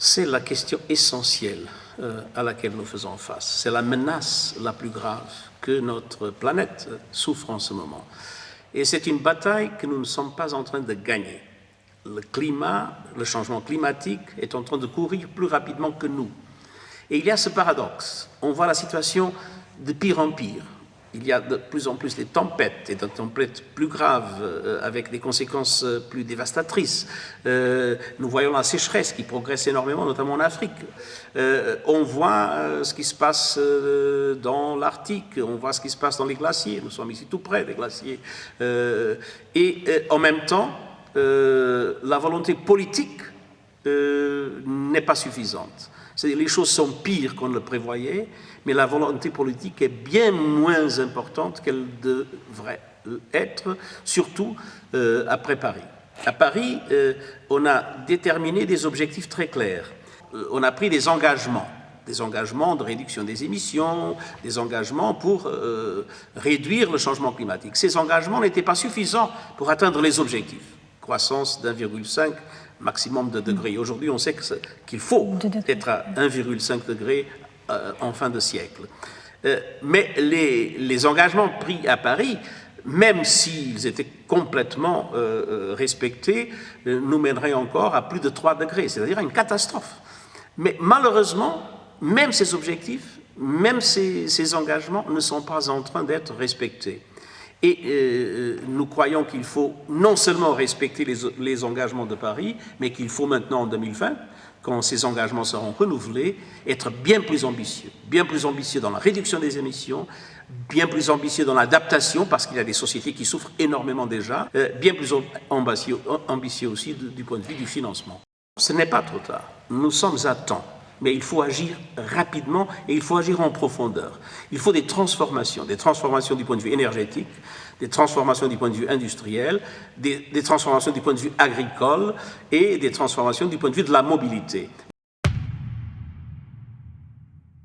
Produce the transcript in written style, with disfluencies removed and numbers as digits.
C'est la question essentielle à laquelle nous faisons face. C'est la menace la plus grave que notre planète souffre en ce moment. Et c'est une bataille que nous ne sommes pas en train de gagner. Le climat, le changement climatique est en train de courir plus rapidement que nous. Et il y a ce paradoxe. On voit la situation de pire en pire. Il y a de plus en plus des tempêtes, et des tempêtes plus graves, avec des conséquences plus dévastatrices. Nous voyons la sécheresse qui progresse énormément, notamment en Afrique. On voit ce qui se passe dans l'Arctique, on voit ce qui se passe dans les glaciers. Nous sommes ici tout près des glaciers. En même temps, la volonté politique n'est pas suffisante. C'est-à-dire les choses sont pires qu'on ne le prévoyait, mais la volonté politique est bien moins importante qu'elle devrait être, surtout après Paris. À Paris, on a déterminé des objectifs très clairs. On a pris des engagements de réduction des émissions, des engagements pour réduire le changement climatique. Ces engagements n'étaient pas suffisants pour atteindre les objectifs. Croissance d'1,5 maximum de degrés. Aujourd'hui, on sait qu'il faut être à 1,5 degré en fin de siècle. Mais les engagements pris à Paris, même s'ils étaient complètement respectés, nous mèneraient encore à plus de 3 degrés, c'est-à-dire à une catastrophe. Mais malheureusement, même ces objectifs, même ces engagements ne sont pas en train d'être respectés. Et nous croyons qu'il faut non seulement respecter les engagements de Paris, mais qu'il faut maintenant en 2020, quand ces engagements seront renouvelés, être bien plus ambitieux dans la réduction des émissions, bien plus ambitieux dans l'adaptation, parce qu'il y a des sociétés qui souffrent énormément déjà, bien plus ambitieux aussi du point de vue du financement. Ce n'est pas trop tard, nous sommes à temps. Mais il faut agir rapidement et il faut agir en profondeur. Il faut des transformations du point de vue énergétique, des transformations du point de vue industriel, des transformations du point de vue agricole et des transformations du point de vue de la mobilité.